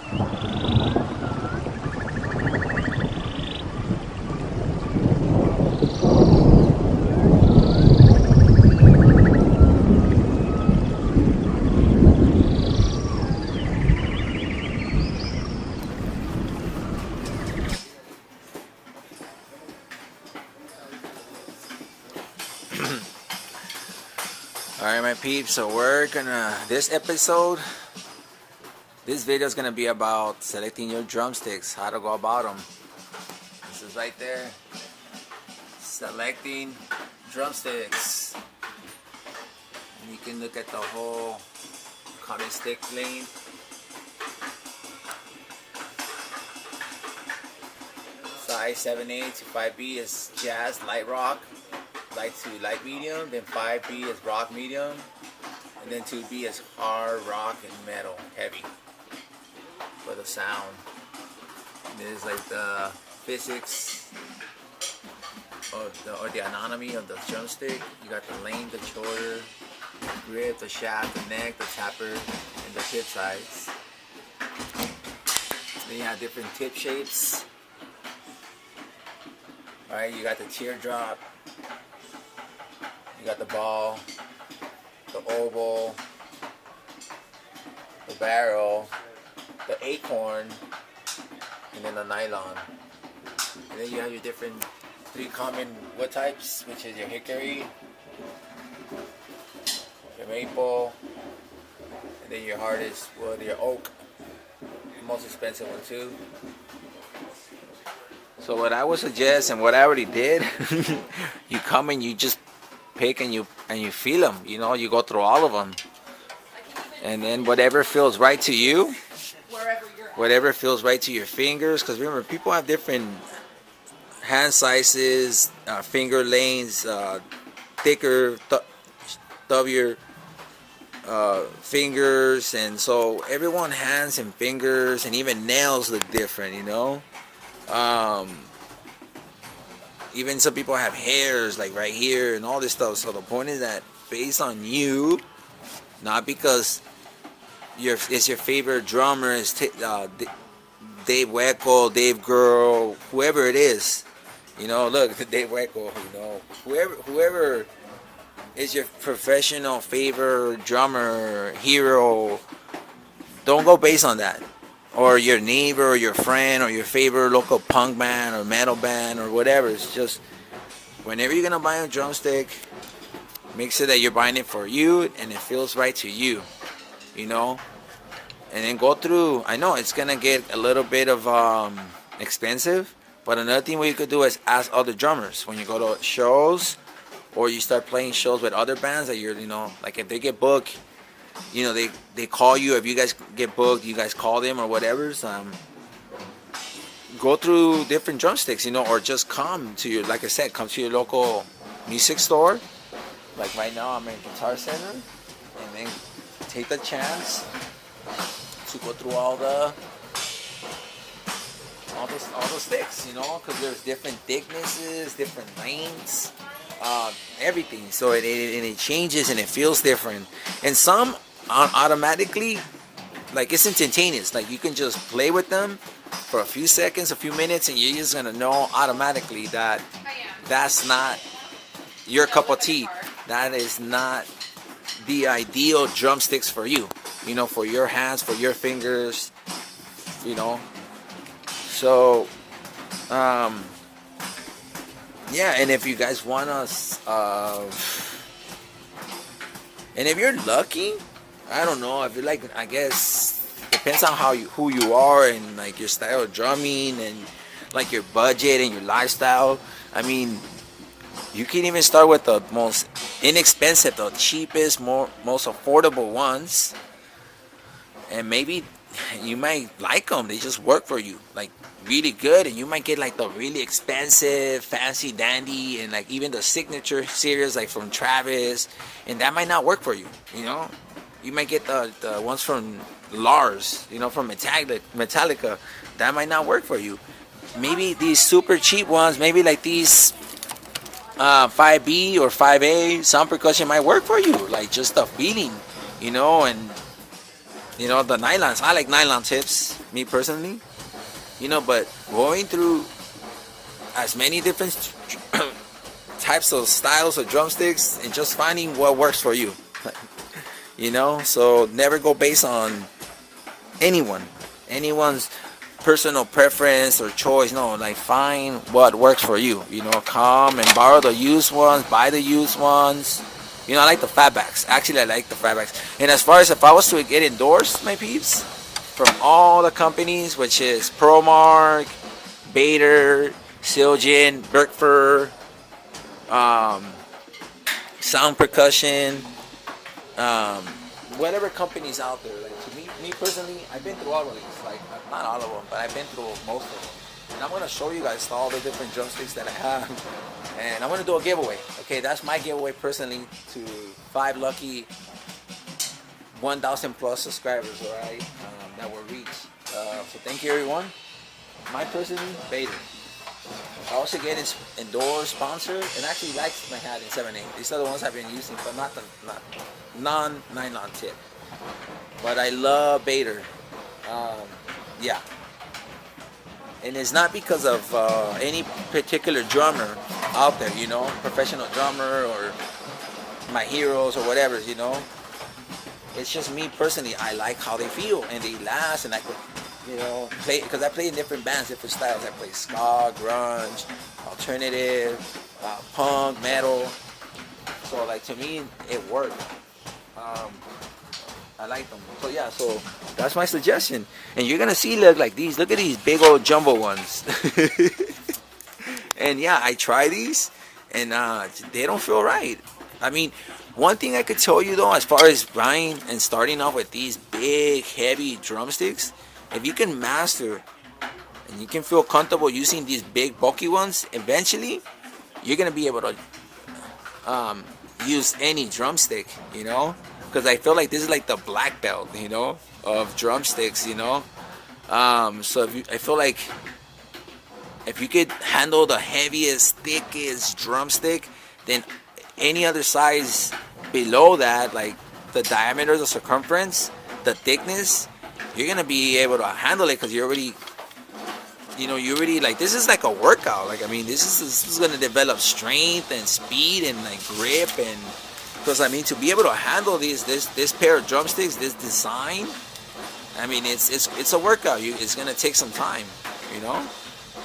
Alright, my peeps, so we're gonna, this video is gonna be about selecting your drumsticks, how to go about them. This is right there, selecting drumsticks. And you can look at the whole cotton stick lane. Size 7A to 5B is jazz, light rock. Light to light medium, then 5B is rock medium, and then 2B is hard rock and metal heavy for the sound. And this is like the physics or the anatomy of the drumstick. You got the length, the shoulder, the grip, the shaft, the neck, the tapper, and the tip size. Then you have different tip shapes. Alright, you got the teardrop. You got the ball, the oval, the barrel, the acorn, and then the nylon. And then you have your different 3 common wood types, which is your hickory, your maple, and then your hardest wood, your oak, the most expensive one too. So what I would suggest, and what I already did, you come and you just pick and you feel them, you know, you go through all of them, and then whatever feels right to you, whatever feels right to your fingers, because remember, people have different hand sizes, finger lengths, thicker, stubbier fingers, and so everyone hands and fingers and even nails look different, you know. Even some people have hairs like right here and all this stuff. So the point is that based on you, not because it's your favorite drummer, is Dave Weckel, Dave Girl, whoever it is, you know. Look, Dave Weckel, you know, whoever is your professional favorite drummer, hero. Don't go based on that. Or your neighbor, or your friend, or your favorite local punk band, or metal band, or whatever. It's just, whenever you're gonna buy a drumstick, make sure that you're buying it for you, and it feels right to you, you know? And then go through, I know it's gonna get a little bit of expensive, but another thing what you could do is ask other drummers. When you go to shows, or you start playing shows with other bands that you're, you know, like if they get booked, you know, they call you. If you guys get booked, you guys call them or whatever. Go through different drumsticks, you know, or just come to your, like I said, come to your local music store. Like right now, I'm in Guitar Center, and then take the chance to go through all the sticks, you know, because there's different thicknesses, different lengths, everything. So it changes and it feels different, and some automatically, like, it's instantaneous. Like, you can just play with them for a few seconds, a few minutes, and you're just gonna know automatically that that's not your cup of tea. That is not the ideal drumsticks for you, you know, for your hands, for your fingers, you know. So yeah, and if you guys want us, and if you're lucky, I don't know, if you're like, I guess depends on who you are, and like your style of drumming, and like your budget and your lifestyle. I mean, you can even start with the most inexpensive, the cheapest, most affordable ones, and maybe you might like them. They just work for you, like really good, and you might get like the really expensive, fancy dandy, and like even the signature series, like from Travis, and that might not work for you. You know, you might get the ones from Lars, you know, from Metallica. That might not work for you. Maybe these super cheap ones, maybe like these 5B or 5A sound percussion might work for you, like just the feeling, you know. And You know, the nylons. I like nylon tips, me personally. You know, but going through as many different types of styles of drumsticks and just finding what works for you. You know, so never go based on anyone's personal preference or choice. No, like find what works for you. You know, come and borrow the used ones, buy the used ones. You know, I like the fatbacks. Actually, I like the fatbacks. And as far as if I was to get endorsed, my peeps, from all the companies, which is ProMark, Bader, Siljan, Berkfer, Sound Percussion, whatever companies out there. Like to me personally, I've been through all of these. Like not all of them, but I've been through most of them. And I'm gonna show you guys all the different drumsticks that I have. And I'm gonna do a giveaway. Okay, that's my giveaway personally to 5 lucky 1,000 plus subscribers. All right, that will reach. So thank you everyone. My personally, Bader. I also get endorsed, sponsored, and actually likes my hat in 7/8. These are the ones I've been using, but not non-nylon tip. But I love Bader. Yeah. And it's not because of any particular drummer out there, you know, professional drummer or my heroes or whatever, you know. It's just me personally. I like how they feel and they last, and I could, you know, play because I play in different bands, different styles. I play ska, grunge, alternative, punk, metal. So like to me, it worked. I like them. So yeah, so that's my suggestion. And you're gonna see look like these. Look at these big old jumbo ones. And yeah, I try these, and they don't feel right. I mean, one thing I could tell you though, as far as buying and starting off with these big, heavy drumsticks, if you can master and you can feel comfortable using these big, bulky ones, eventually you're gonna be able to use any drumstick, you know. Because I feel like this is like the black belt, you know, of drumsticks, you know. So I feel like if you could handle the heaviest, thickest drumstick, then any other size below that, like the diameter, the circumference, the thickness, you're gonna be able to handle it because you're already, you know, you already like this is like a workout. Like I mean, this is gonna develop strength and speed and like grip and. Because I mean, to be able to handle this pair of drumsticks, this design, I mean, it's a workout. It's gonna take some time, you know.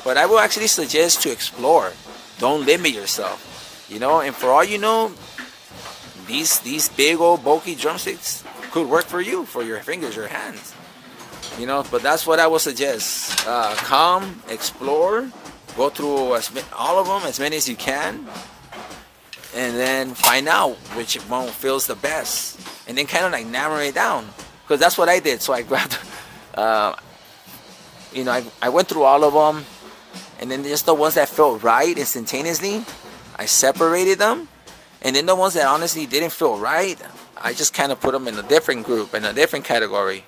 But I will actually suggest to explore. Don't limit yourself, you know. And for all you know, these big old bulky drumsticks could work for you, for your fingers, your hands, you know. But that's what I would suggest. Come, explore, go through all of them, as many as you can. And then find out which one feels the best, and then kind of like narrow it down, because that's what I did. So I grabbed, you know, I went through all of them, and then just the ones that felt right instantaneously, I separated them, and then the ones that honestly didn't feel right, I just kind of put them in a different group, in a different category.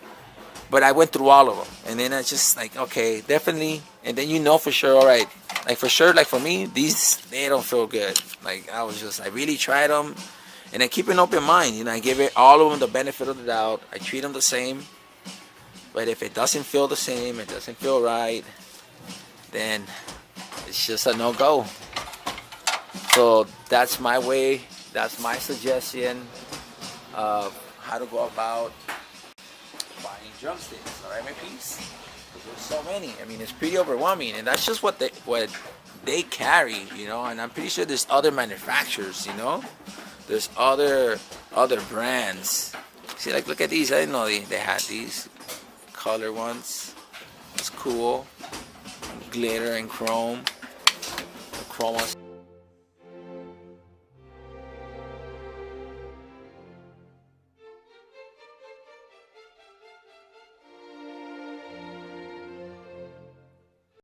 But I went through all of them, and then I just like, okay, definitely, and then you know for sure, all right, like for sure, like for me, they don't feel good. Like I really tried them, and I keep an open mind. You know, I give all of them the benefit of the doubt. I treat them the same, but if it doesn't feel the same, it doesn't feel right, then it's just a no-go. So that's my way. That's my suggestion of how to go about buying drumsticks. All right, my piece. There's so many. I mean, it's pretty overwhelming, and that's just what they carry, you know. And I'm pretty sure there's other manufacturers, you know. There's other brands. See, like look at these. I didn't know they had these color ones. It's cool. Glitter and chrome. The chrome ones.